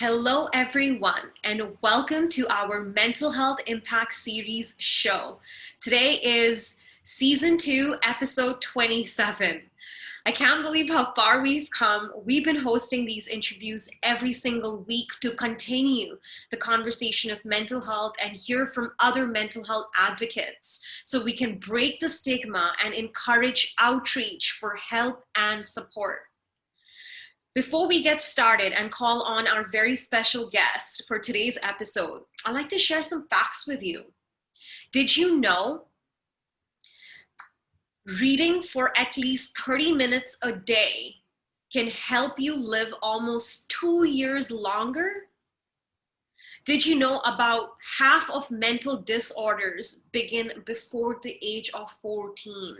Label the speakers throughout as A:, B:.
A: Hello, everyone, and welcome to our Mental Health Impact Series show. Today is Season 2, Episode 27. I can't believe how far we've come. We've been hosting these interviews every single week to continue the conversation of mental health and hear from other mental health advocates so we can break the stigma and encourage outreach for help and support. Before we get started and call on our very special guest for today's episode, I'd like to share some facts with you. Did you know reading for at least 30 minutes a day can help you live almost 2 years longer? Did you know about half of mental disorders begin before the age of 14?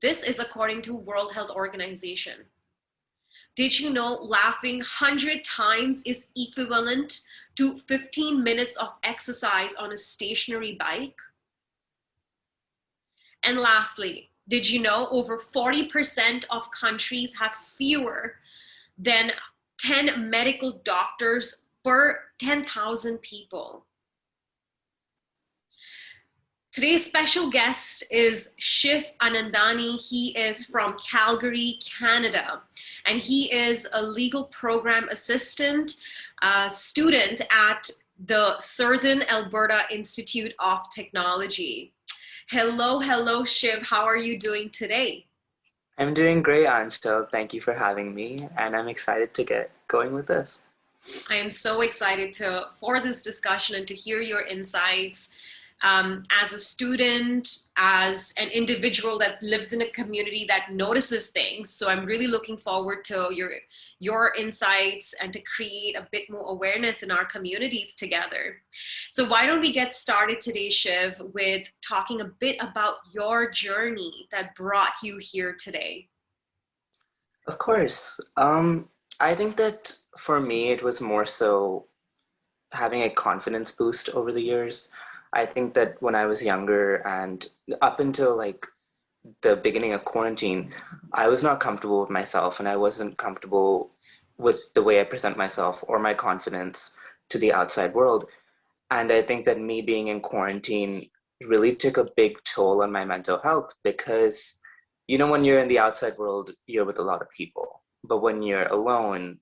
A: This is according to World Health Organization. Did you know laughing 100 times is equivalent to 15 minutes of exercise on a stationary bike? And lastly, did you know over 40% of countries have fewer than 10 medical doctors per 10,000 people? Today's special guest is Shif Anandani. He is from Calgary, Canada, and he is a legal program assistant student at the Southern Alberta Institute of Technology. Hello, Shiv. How are you doing today?
B: I'm doing great, Anchal. Thank you for having me, and I'm excited to get going with this.
A: I am so excited for this discussion and to hear your insights. As a student, as an individual that lives in a community that notices things. So I'm really looking forward to your insights and to create a bit more awareness in our communities together. So why don't we get started today, Shiv, with talking a bit about your journey that brought you here today?
B: Of course. I think that for me, it was more so having a confidence boost over the years. I think that when I was younger and up until like the beginning of quarantine, I was not comfortable with myself and I wasn't comfortable with the way I present myself or my confidence to the outside world. And I think that me being in quarantine really took a big toll on my mental health because, when you're in the outside world, you're with a lot of people. But when you're alone,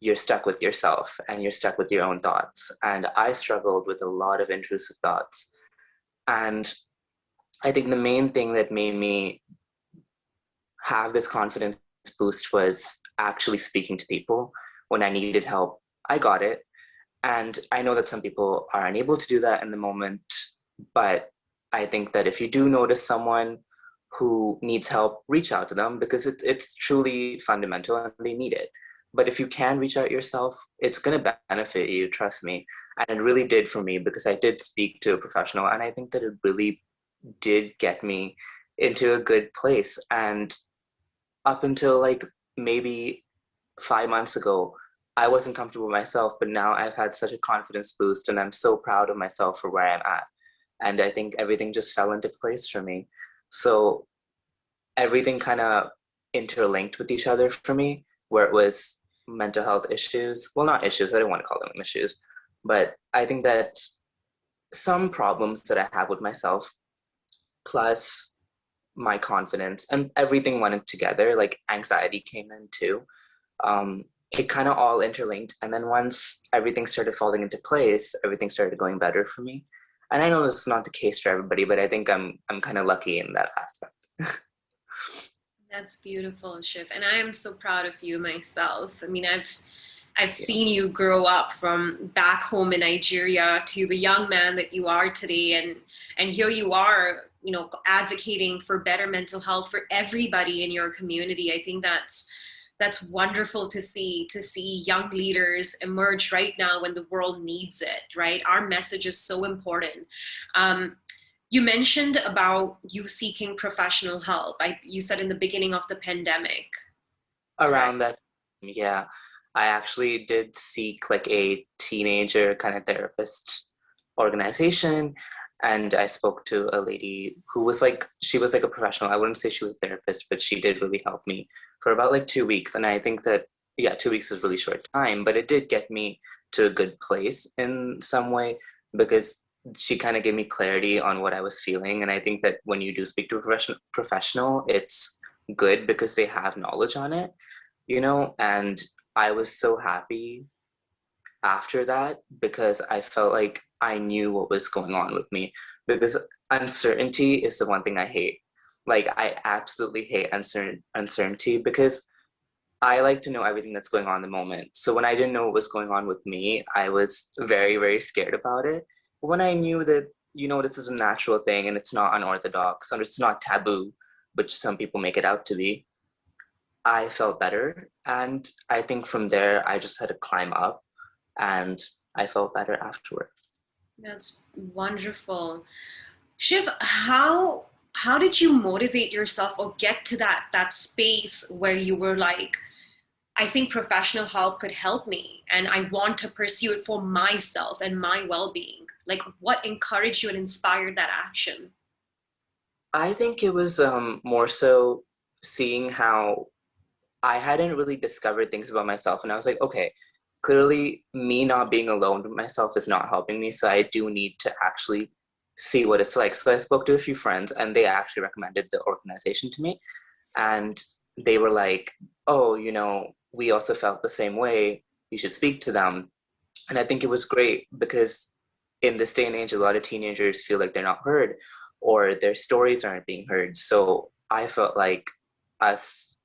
B: you're stuck with yourself and you're stuck with your own thoughts. And I struggled with a lot of intrusive thoughts. And I think the main thing that made me have this confidence boost was actually speaking to people. When I needed help, I got it. And I know that some people are unable to do that in the moment, but I think that if you do notice someone who needs help, reach out to them because it's truly fundamental and they need it. But if you can reach out yourself, it's going to benefit you, trust me. And it really did for me because I did speak to a professional and I think that it really did get me into a good place. And up until like maybe 5 months ago, I wasn't comfortable with myself, but now I've had such a confidence boost and I'm so proud of myself for where I'm at. And I think everything just fell into place for me. So everything kind of interlinked with each other for me, where it was mental health issues. Well, not issues, I don't want to call them issues, but I think that some problems that I have with myself, plus my confidence and everything went together, like anxiety came in too. It kind of all interlinked. And then once everything started falling into place, everything started going better for me. And I know this is not the case for everybody, but I think I'm kind of lucky in that aspect.
A: That's beautiful, Shif, and I am so proud of you myself. I mean, I've seen you grow up from back home in Nigeria to the young man that you are today, and here you are, advocating for better mental health for everybody in your community. I think that's wonderful to see young leaders emerge right now when the world needs it. Right, our message is so important. You mentioned about you seeking professional help. You said in the beginning of the pandemic.
B: Around that, yeah. I actually did seek like a teenager kind of therapist organization. And I spoke to a lady who was she was like a professional. I wouldn't say she was a therapist, but she did really help me for about like 2 weeks. And I think that, yeah, 2 weeks is a really short time, but it did get me to a good place in some way because she kind of gave me clarity on what I was feeling. And I think that when you do speak to a professional, it's good because they have knowledge on it, and I was so happy after that because I felt like I knew what was going on with me because uncertainty is the one thing I hate. Like I absolutely hate uncertainty because I like to know everything that's going on in the moment. So when I didn't know what was going on with me, I was very, very scared about it. But when I knew that, this is a natural thing and it's not unorthodox and it's not taboo, which some people make it out to be, I felt better. And I think from there, I just had to climb up and I felt better afterwards.
A: That's wonderful. Shiv, how did you motivate yourself or get to that space where you were like, I think professional help could help me and I want to pursue it for myself and my well-being? Like what encouraged you and inspired that action?
B: I think it was more so seeing how I hadn't really discovered things about myself. And I was like, okay, clearly me not being alone with myself is not helping me. So I do need to actually see what it's like. So I spoke to a few friends and they actually recommended the organization to me. And they were like, oh, we also felt the same way. You should speak to them. And I think it was great because in this day and age, a lot of teenagers feel like they're not heard or their stories aren't being heard. So I felt like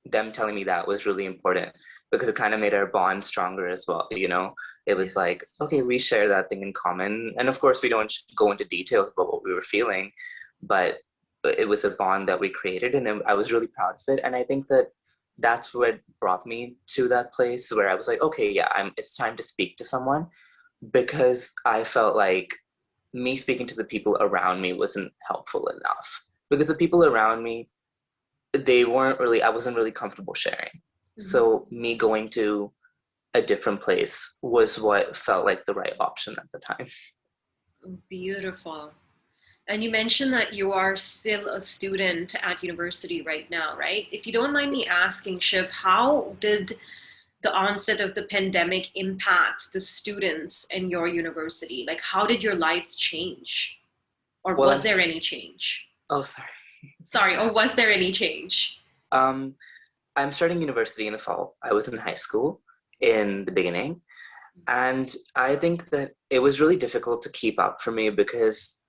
B: them telling me that was really important because it kind of made our bond stronger as well. It was like, okay, we share that thing in common. And of course, we don't go into details about what we were feeling, but it was a bond that we created and I was really proud of it. And I think that that's what brought me to that place where I was like, okay, yeah, it's time to speak to someone because I felt like me speaking to the people around me wasn't helpful enough because the people around me, I wasn't really comfortable sharing.
A: Mhm.
B: So me going to a different place was what felt like the right option at the time.
A: Beautiful. And you mentioned that you are still a student at university right now, right? If you don't mind me asking, Shiv, how did the onset of the pandemic impact the students in your university? Like, how did your lives change? Or
B: Well,
A: was there any change?
B: oh, sorry.
A: Sorry, or was there any change?
B: Um, I'm starting university in the fall. I was in high school in the beginning. And I think that it was really difficult to keep up for me because,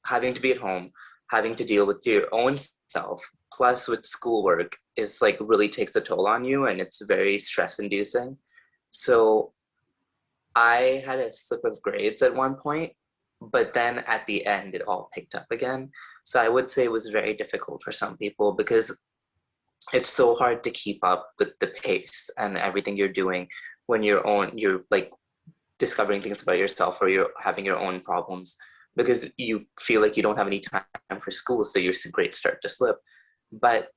B: having to be at home, having to deal with your own self, plus with schoolwork is like really takes a toll on you and it's very stress inducing. So I had a slip of grades at one point, but then at the end, it all picked up again. So I would say it was very difficult for some people because it's so hard to keep up with the pace and everything you're doing when you're like discovering things about yourself or you're having your own problems because you feel like you don't have any time for school, so your grades start to slip. But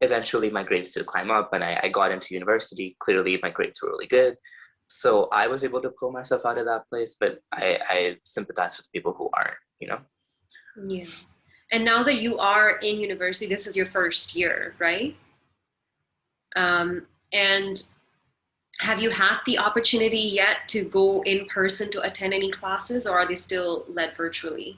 B: eventually my grades did climb up and I got into university. Clearly my grades were really good, so I was able to pull myself out of that place, but I sympathize with people who aren't.
A: Yeah. And now that you are in university, this is your first year, right? And have you had the opportunity yet to go in person to attend any classes, or are they still led virtually?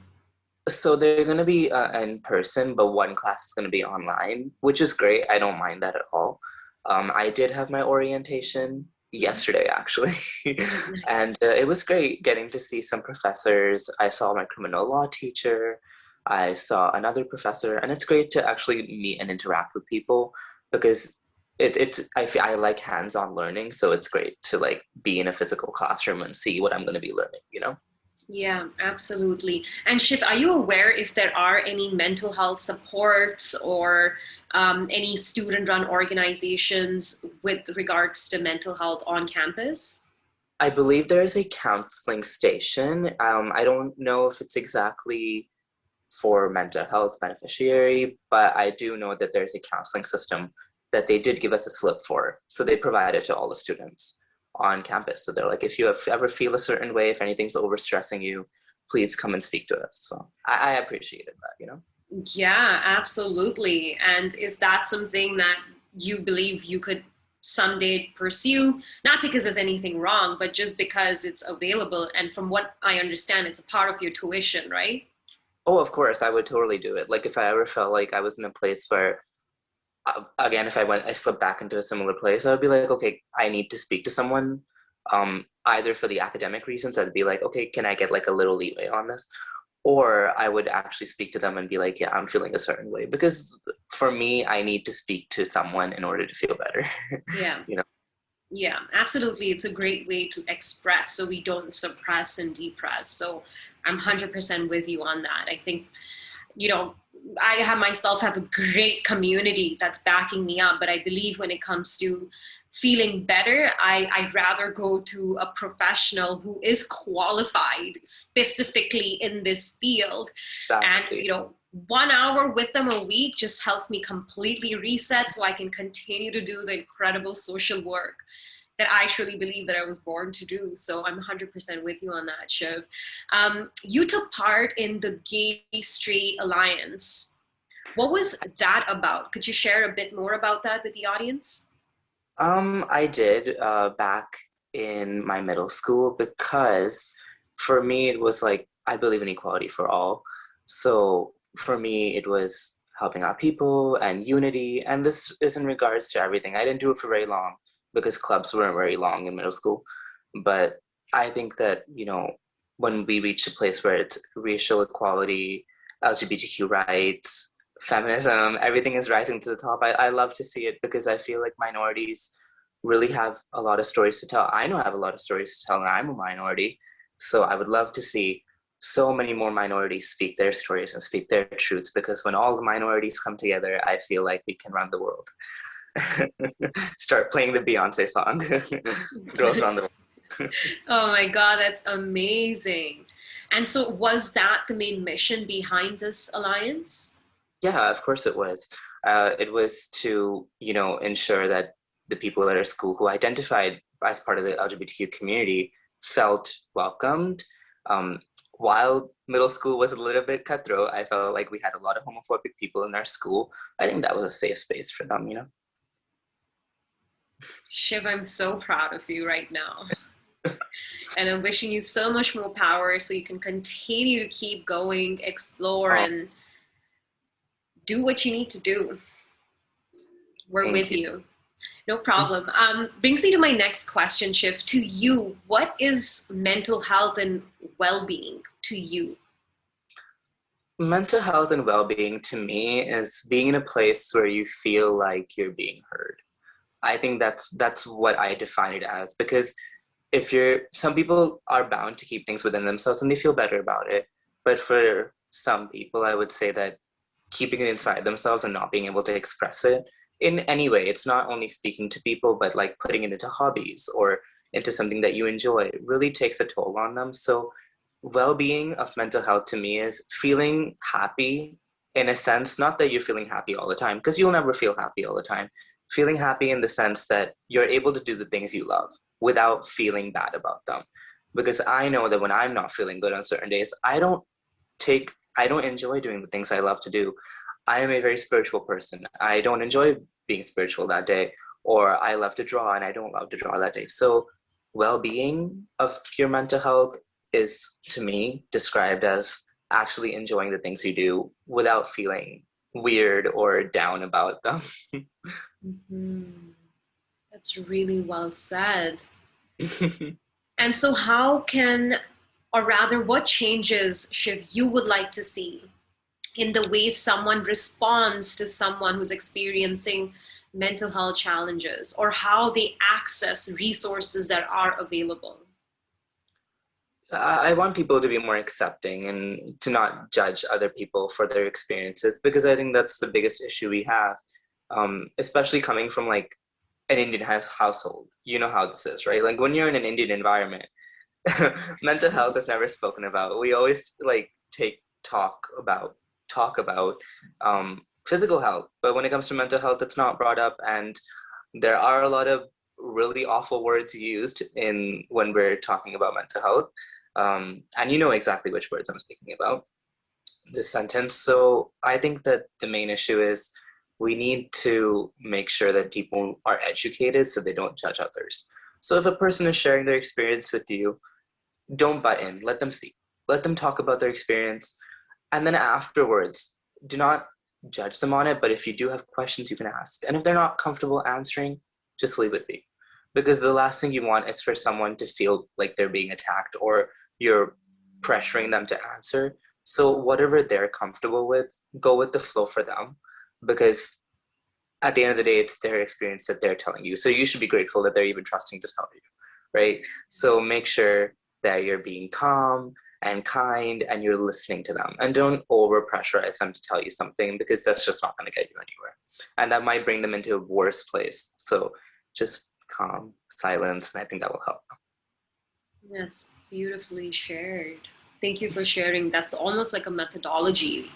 B: So they're going to be in person, but one class is going to be online, which is great. I don't mind that at all. I did have my orientation yesterday, actually,
A: Nice.
B: and it was great getting to see some professors. I saw my criminal law teacher. I saw another professor, and it's great to actually meet and interact with people because I like hands-on learning, so it's great to like be in a physical classroom and see what I'm going to be learning.
A: Yeah, absolutely. And Shif, are you aware if there are any mental health supports or any student-run organizations with regards to mental health on campus?
B: I believe there is a counseling station. I don't know if it's exactly for mental health beneficiary, but I do know that there's a counseling system that they did give us a slip for. So they provide it to all the students on campus. So they're like, if you ever feel a certain way, if anything's overstressing you, please come and speak to us. So I appreciated that.
A: Yeah, absolutely. And is that something that you believe you could someday pursue, not because there's anything wrong, but just because it's available. And from what I understand, it's a part of your tuition, right?
B: Oh, of course, I would totally do it. Like if I ever felt like I was in a place where, again, if I slipped back into a similar place, I would be like, okay, I need to speak to someone. Either for the academic reasons, I'd be like, okay, can I get like a little leeway on this? Or I would actually speak to them and be like, yeah, I'm feeling a certain way. Because for me, I need to speak to someone in order to feel better.
A: Yeah.
B: You know?
A: Yeah, absolutely. It's a great way to express so we don't suppress and depress. So I'm 100% with you on that. I think, you know, I have myself have a great community that's backing me up, but I believe when it comes to feeling better, I'd rather go to a professional who is qualified specifically in this field. And,
B: Exactly.
A: 1 hour with them a week just helps me completely reset so I can continue to do the incredible social work that I truly believe that I was born to do. So I'm 100% with you on that, Shiv. You took part in the Gay Straight Alliance. What was that about? Could you share a bit more about that with the audience?
B: I did back in my middle school because for me it was like I believe in equality for all. So for me it was helping out people and unity, and this is in regards to everything. I didn't do it for very long because clubs weren't very long in middle school, but I think that when we reach a place where it's racial equality, LGBTQ rights, feminism, everything is rising to the top. I love to see it because I feel like minorities really have a lot of stories to tell. I know I have a lot of stories to tell, and I'm a minority. So I would love to see so many more minorities speak their stories and speak their truths, because when all the minorities come together, I feel like we can run the world. Start playing the Beyonce song. Girls run the world.
A: Oh my God, that's amazing. And so, was that the main mission behind this alliance?
B: Yeah, of course it was. It was to, ensure that the people at our school who identified as part of the LGBTQ community felt welcomed. Um, while middle school was a little bit cutthroat, I felt like we had a lot of homophobic people in our school. I think that was a safe space for them.
A: Shiv, I'm so proud of you right now. And I'm wishing you so much more power so you can continue to keep going, explore,
B: Oh,
A: and do what you need to do. We're
B: thank
A: with
B: you.
A: you. No problem. Brings me to my next question, Shiv. To you, what is mental health and well-being to you?
B: Mental health and well-being to me is being in a place where you feel like you're being heard. I think that's what I define it as, because if you're some people are bound to keep things within themselves and they feel better about it. But for some people, I would say that keeping it inside themselves and not being able to express it in any way, it's not only speaking to people, but like putting it into hobbies or into something that you enjoy, really takes a toll on them. So well-being of mental health to me is feeling happy, in a sense, not that you're feeling happy all the time, because you'll never feel happy all the time. Feeling happy in the sense that you're able to do the things you love without feeling bad about them. Because I know that when I'm not feeling good on certain days, I don't enjoy doing the things I love to do. I am a very spiritual person. I don't enjoy being spiritual that day, or I love to draw and I don't love to draw that day. So well-being of your mental health is, to me, described as actually enjoying the things you do without feeling weird or down about them.
A: Mm-hmm. That's really well said. And so, how can, or rather, what changes, Shiv, you would like to see in the way someone responds to someone who's experiencing mental health challenges, or how they access resources that are available?
B: I want people to be more accepting and to not judge other people for their experiences, because I think that's the biggest issue we have, especially coming from like an Indian household. You know how this is, right? Like when you're in an Indian environment, mental health is never spoken about. We always like talk about physical health, but when it comes to mental health, it's not brought up, and there are a lot of really awful words used in when we're talking about mental health, and you know exactly which words I'm speaking about this sentence. So I think that the main issue is we need to make sure that people are educated so they don't judge others. So if a person is sharing their experience with you, don't butt in, let them speak. Let them talk about their experience. And then afterwards, do not judge them on it. But if you do have questions, you can ask. And if they're not comfortable answering, just leave it be. Because the last thing you want is for someone to feel like they're being attacked or you're pressuring them to answer. So whatever they're comfortable with, go with the flow for them. Because at the end of the day, it's their experience that they're telling you. So you should be grateful that they're even trusting to tell you, right? So make sure that you're being calm and kind and you're listening to them. And don't over pressurize them to tell you something because that's just not going to get you anywhere. And that might bring them into a worse place. So just calm, silence, and I think that will help them.
A: That's beautifully shared. Thank you for sharing. That's almost like a methodology,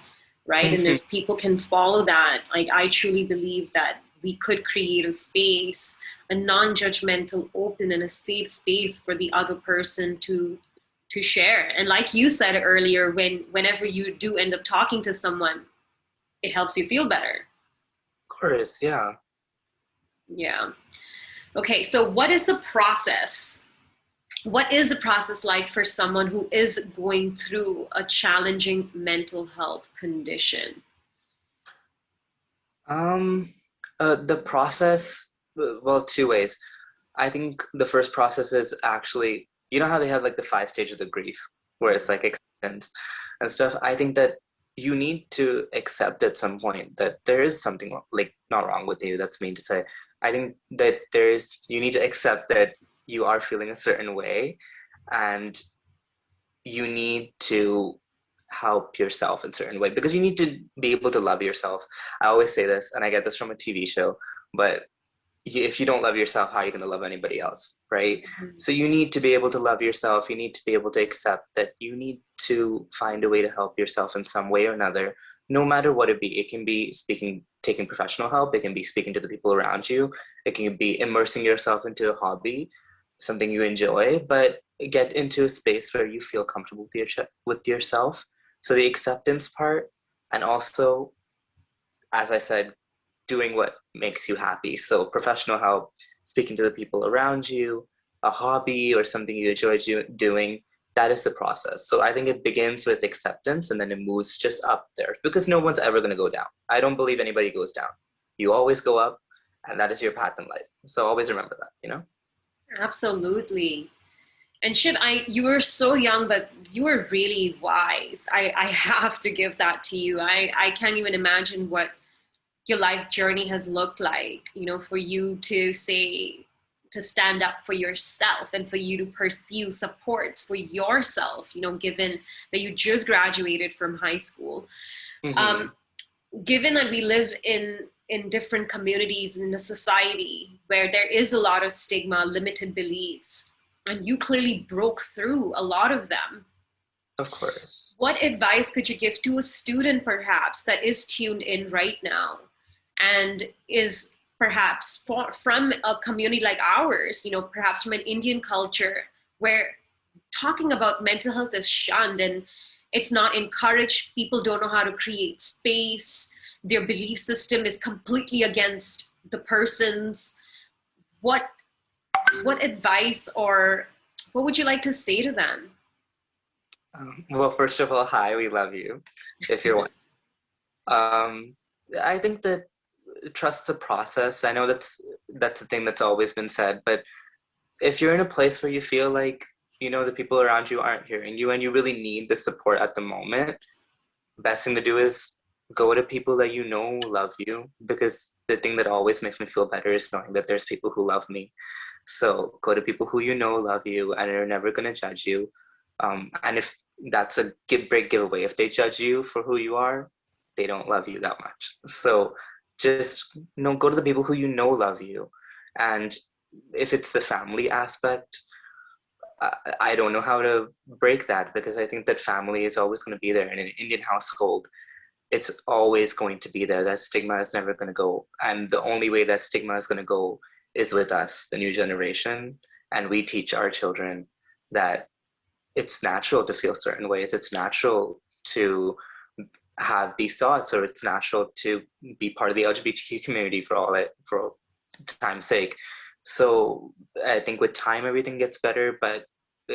A: right? And if people can follow that, like I truly believe that we could create a space, a non-judgmental, open, and a safe space for the other person to share. And like you said earlier, whenever you do end up talking to someone, it helps you feel better.
B: Of course, yeah.
A: Yeah. Okay, so what is the process? What is the process like for someone who is going through a challenging mental health condition?
B: The process, well, two ways. I think the first process is actually, you know how they have like the 5 stages of grief, where it's like acceptance and stuff. I think that you need to accept at some point that there is something like not wrong with you. That's mean to say. I think that you need to accept that you are feeling a certain way and you need to help yourself in a certain way because you need to be able to love yourself. I always say this, and I get this from a TV show, but if you don't love yourself, how are you going to love anybody else, right?
A: Mm-hmm.
B: So you need to be able to love yourself. You need to be able to accept that you need to find a way to help yourself in some way or another, no matter what it be. It can be taking professional help. It can be speaking to the people around you. It can be immersing yourself into a hobby, something you enjoy, but get into a space where you feel comfortable with yourself. So the acceptance part, and also, as I said, doing what makes you happy. So professional help, speaking to the people around you, a hobby or something you enjoy doing, that is the process. So I think it begins with acceptance and then it moves just up there because no one's ever going to go down. I don't believe anybody goes down. You always go up and that is your path in life. So always remember that, you know?
A: Absolutely. And Shiv, you were so young, but you were really wise. I have to give that to you. I can't even imagine what your life journey has looked like, for you to stand up for yourself and for you to pursue supports for yourself, given that you just graduated from high school.
B: Mm-hmm.
A: Given that we live in different communities in a society where there is a lot of stigma, limited beliefs, and you clearly broke through a lot of them.
B: Of course.
A: What advice could you give to a student perhaps that is tuned in right now and is perhaps from a community like ours, perhaps from an Indian culture where talking about mental health is shunned and it's not encouraged. People don't know how to create space. Their belief system is completely against the person's. What advice or what would you like to say to them?
B: Well, first of all, hi, we love you. If you're one. I think that trust the process. I know that's a thing that's always been said, but if you're in a place where you feel like, the people around you aren't hearing you and you really need the support at the moment, best thing to do is go to people that love you, because the thing that always makes me feel better is knowing that there's people who love me. So go to people who love you and are never going to judge you. And if that's a big giveaway, if they judge you for who you are, they don't love you that much. So just go to the people who love you. And if it's the family aspect, I don't know how to break that, because I think that family is always going to be there in an Indian household. It's always going to be there. That stigma is never going to go. And the only way that stigma is going to go is with us, the new generation. And we teach our children that it's natural to feel certain ways. It's natural to have these thoughts, or it's natural to be part of the LGBTQ community for time's sake. So I think with time everything gets better, but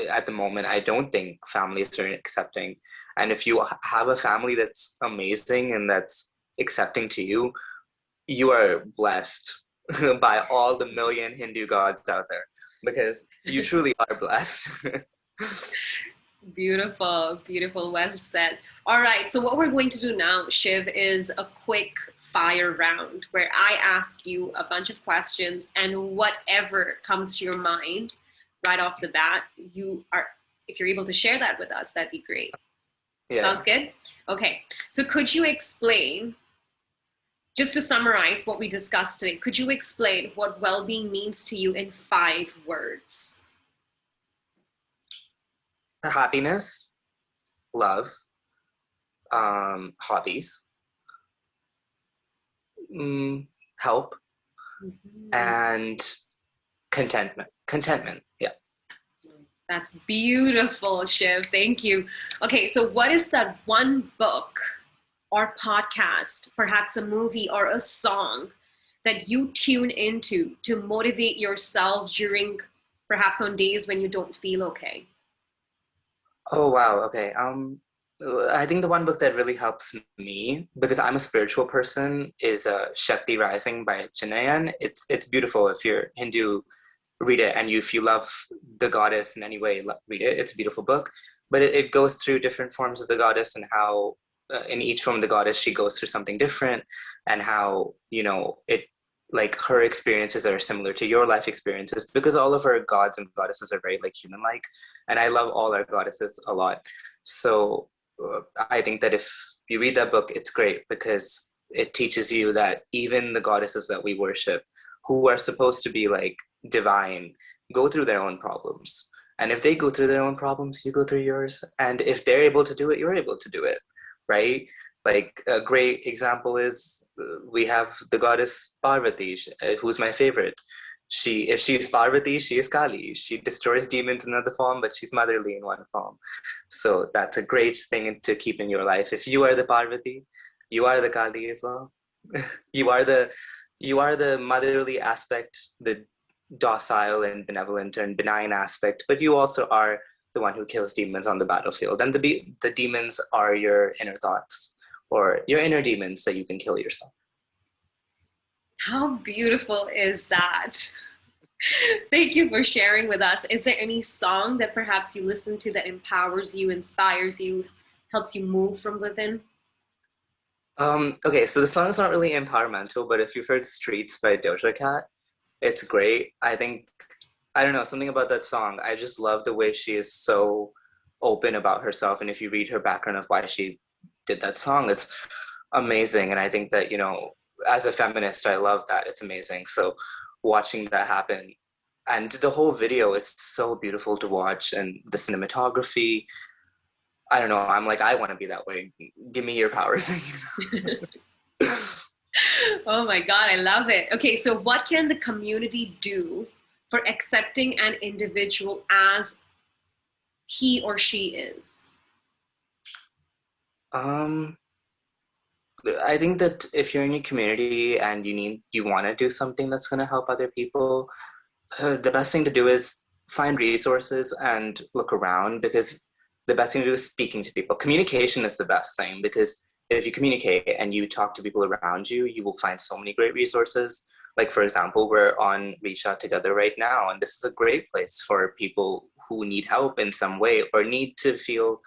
B: at the moment I don't think families are accepting. And if you have a family that's amazing and that's accepting to you, you are blessed by all the million Hindu gods out there, because you truly are blessed.
A: Beautiful, beautiful. Well said. All right. So, what we're going to do now, Shiv, is a quick fire round where I ask you a bunch of questions, and whatever comes to your mind right off the bat, if you're able to share that with us, that'd be great.
B: Yeah.
A: Sounds good? Okay. So, could you explain, just to summarize what we discussed today, could you explain what well being means to you in 5 words?
B: Happiness, love, hobbies, help, and contentment. Yeah.
A: That's beautiful, Shiv. Thank you. Okay, so what is that one book or podcast, perhaps a movie or a song, that you tune into to motivate yourself during, perhaps on days when you don't feel okay?
B: Oh wow. Okay. I think the one book that really helps me, because I'm a spiritual person, is Shakti Rising by Chinayan. It's beautiful. If you're Hindu, read it, and if you love the goddess in any way, read it. It's a beautiful book, but it goes through different forms of the goddess, and how in each form of the goddess she goes through something different, and how it, like, her experiences are similar to your life experiences, because all of our gods and goddesses are very like human like, and I love all our goddesses a lot. So I think that if you read that book, it's great, because it teaches you that even the goddesses that we worship, who are supposed to be like divine, go through their own problems. And if they go through their own problems, you go through yours. And if they're able to do it, you're able to do it, right? Like, a great example is we have the goddess Parvati, who's my favorite. If she's Parvati, she is Kali. She destroys demons in another form, but she's motherly in one form. So that's a great thing to keep in your life. If you are the Parvati, you are the Kali as well. you are the motherly aspect, the docile and benevolent and benign aspect, but you also are the one who kills demons on the battlefield. And the demons are your inner thoughts, or your inner demons that you can kill yourself.
A: How beautiful is that? Thank you for sharing with us. Is there any song that perhaps you listen to that empowers you, inspires you, helps you move from within?
B: Okay, so the song's not really empowermental, but if you've heard Streets by Doja Cat, it's great. I think, I don't know, something about that song. I just love the way she is so open about herself. And if you read her background of why she did that song, it's amazing. And I think that, as a feminist, I love that. It's amazing. So watching that happen, and the whole video is so beautiful to watch, and the cinematography, I don't know, I'm like, I want to be that way. Give me your powers.
A: Oh my God, I love it. Okay, so what can the community do for accepting an individual as he or she is?
B: I think that if you're in your community and you want to do something that's going to help other people, the best thing to do is find resources and look around, because the best thing to do is speaking to people. Communication is the best thing, because if you communicate and you talk to people around you, you will find so many great resources. Like, for example, we're on Reach Out Together right now, and this is a great place for people who need help in some way, or need to feel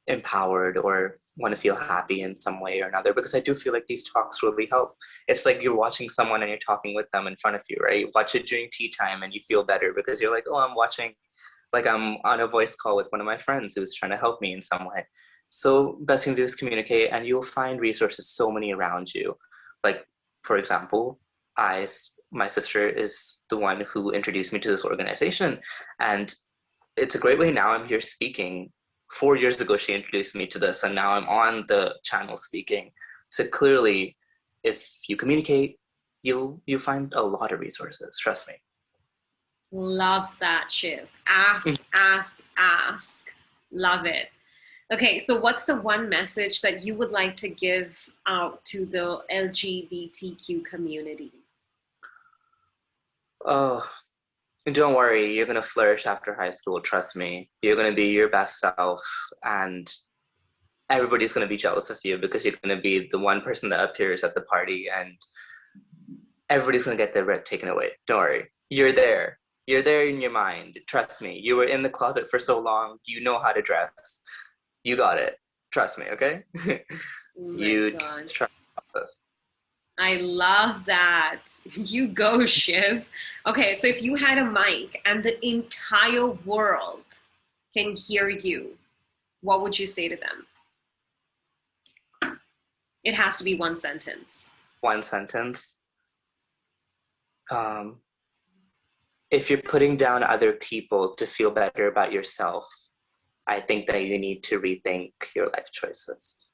B: empowered, or want to feel happy in some way or another, because I do feel like these talks really help. It's like you're watching someone and you're talking with them in front of you, right? Watch it during tea time and you feel better, because you're like, oh, I'm watching, like, I'm on a voice call with one of my friends who's trying to help me in some way. So best thing to do is communicate, and you'll find resources so many around you. Like, for example, my sister is the one who introduced me to this organization, and it's a great way. Now I'm here speaking. 4 years ago, she introduced me to this, and now I'm on the channel speaking. So clearly, if you communicate, you find a lot of resources. Trust me.
A: Love that, Shiv. Ask, ask, ask. Love it. Okay, so what's the one message that you would like to give out to the LGBTQ community?
B: Oh, don't worry, you're gonna flourish after high school, trust me. You're gonna be your best self, and everybody's gonna be jealous of you because you're gonna be the one person that appears at the party, and everybody's gonna get their breath taken away. Don't worry. You're there. You're there in your mind. Trust me. You were in the closet for so long. You know how to dress. You got it. Trust me, okay?
A: Oh my
B: You
A: God.
B: just trust us.
A: I love that. You go, Shiv. Okay, so if you had a mic and the entire world can hear you, what would you say to them? It has to be one sentence.
B: One sentence. Um, if you're putting down other people to feel better about yourself, I think that you need to rethink your life choices.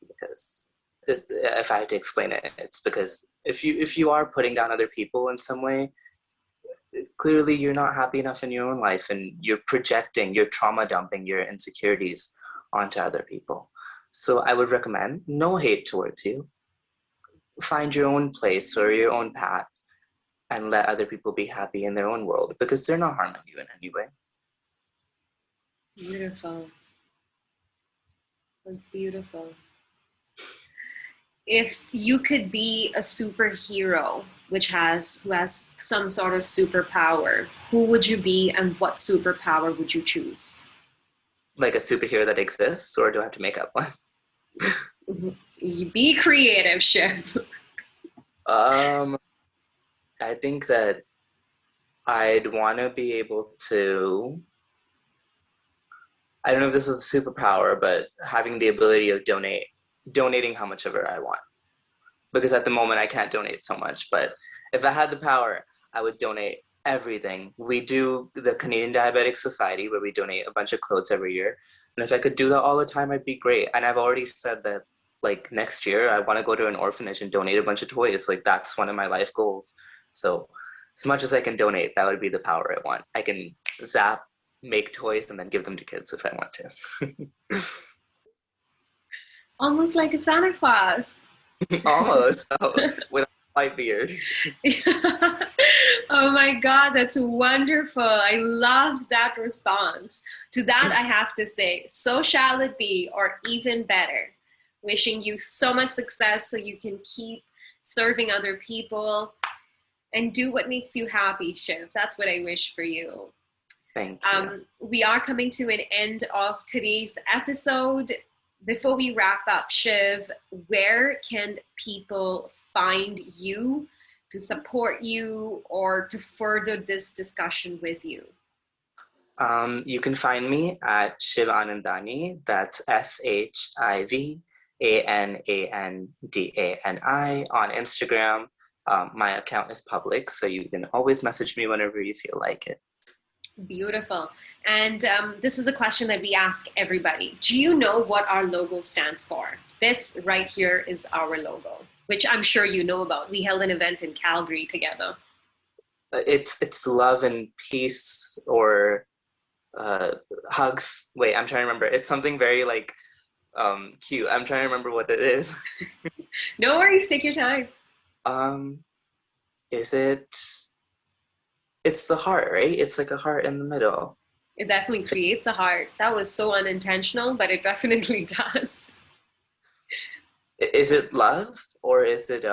B: Because if I had to explain it, it's because if you are putting down other people in some way, clearly you're not happy enough in your own life, and you're projecting, you're trauma dumping your insecurities onto other people. So I would recommend no hate towards you. Find your own place or your own path and let other people be happy in their own world because they're not harming you in any way.
A: Beautiful. That's beautiful. If you could be a superhero who has some sort of superpower, who would you be and what superpower would you choose?
B: Like a superhero that exists, or do I have to make up one?
A: You be creative, Shiv.
B: um, I think that I'd want to be able to. I don't know if this is a superpower, but having the ability of donating how much ever I want. Because at the moment I can't donate so much, but if I had the power, I would donate everything. We do the Canadian Diabetic Society where we donate a bunch of clothes every year. And if I could do that all the time, I'd be great. And I've already said that like next year, I want to go to an orphanage and donate a bunch of toys. Like that's one of my life goals. So as much as I can donate, that would be the power I want. I can zap, make toys, and then give them to kids if I want to.
A: Almost like a Santa Claus.
B: Almost. Oh, with a white beard.
A: Oh my God, that's wonderful. I loved that response. To that, I have to say, so shall it be, or even better. Wishing you so much success so you can keep serving other people and do what makes you happy, Shiv. That's what I wish for you.
B: Thank you.
A: We are coming to an end of today's episode. Before we wrap up, Shiv, where can people find you to support you or to further this discussion with you?
B: You can find me at Shiv Anandani. That's ShivanAnandani on Instagram. My account is public, so you can always message me whenever you feel like it.
A: Beautiful. And this is a question that we ask everybody. Do you know what our logo stands for? This right here is our logo, which I'm sure you know about. We held an event in Calgary together.
B: It's love and peace, or hugs. Wait, I'm trying to remember. It's something very like cute. I'm trying to remember what it is.
A: No worries, take your time.
B: Is it? It's the heart, right? It's like a heart in the middle.
A: It definitely creates a heart. That was so unintentional, but it definitely does.
B: Is it love or is it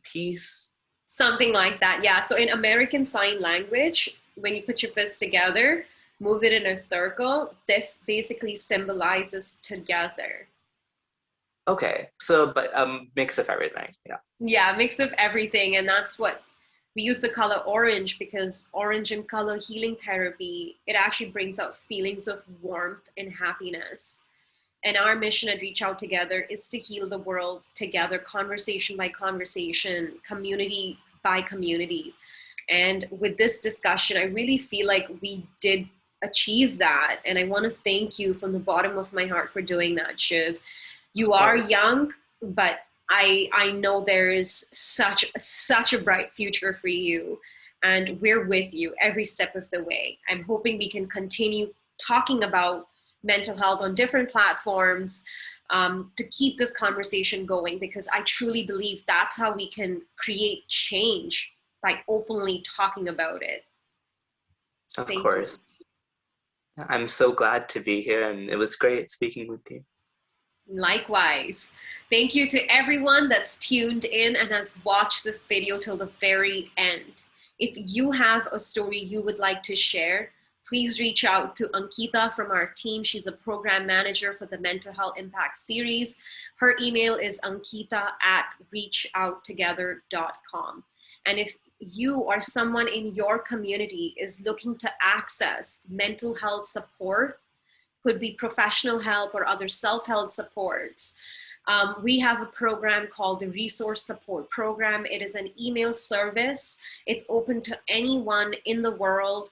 B: peace?
A: Something like that, yeah. So in American Sign Language, when you put your fists together, move it in a circle, this basically symbolizes together.
B: Okay, so but mix of everything, yeah.
A: Yeah, mix of everything, and that's what we use the color orange because orange in color healing therapy, it actually brings out feelings of warmth and happiness. And our mission at Reach Out Together is to heal the world together, conversation by conversation, community by community. And with this discussion, I really feel like we did achieve that. And I want to thank you from the bottom of my heart for doing that, Shiv. You are young, but I know there is such a bright future for you, and we're with you every step of the way. I'm hoping we can continue talking about mental health on different platforms, to keep this conversation going, because I truly believe that's how we can create change, by openly talking about it.
B: Of
A: Thank you.
B: course. I'm so glad to be here, and it was great speaking with you.
A: Likewise. Thank you to everyone that's tuned in and has watched this video till the very end. If you have a story you would like to share, please reach out to Ankita from our team. She's a program manager for the Mental Health Impact series. Her email is ankita@reachouttogether.com. And if you or someone in your community is looking to access mental health support, could be professional help or other self-help supports, we have a program called the Resource Support Program. It is an email service. It's open to anyone in the world,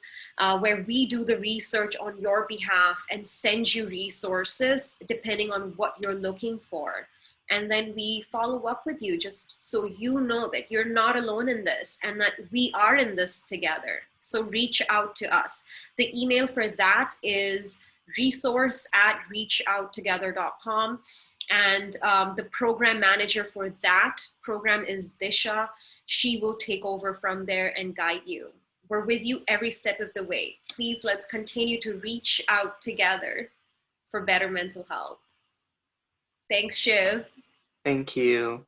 A: where we do the research on your behalf and send you resources depending on what you're looking for. And then we follow up with you, just so you know that you're not alone in this and that we are in this together. So reach out to us. The email for that is resource@reachouttogether.com. And the program manager for that program is Disha. She will take over from there and guide you. We're with you every step of the way. Please, let's continue to reach out together for better mental health. Thanks, Shiv.
B: Thank you.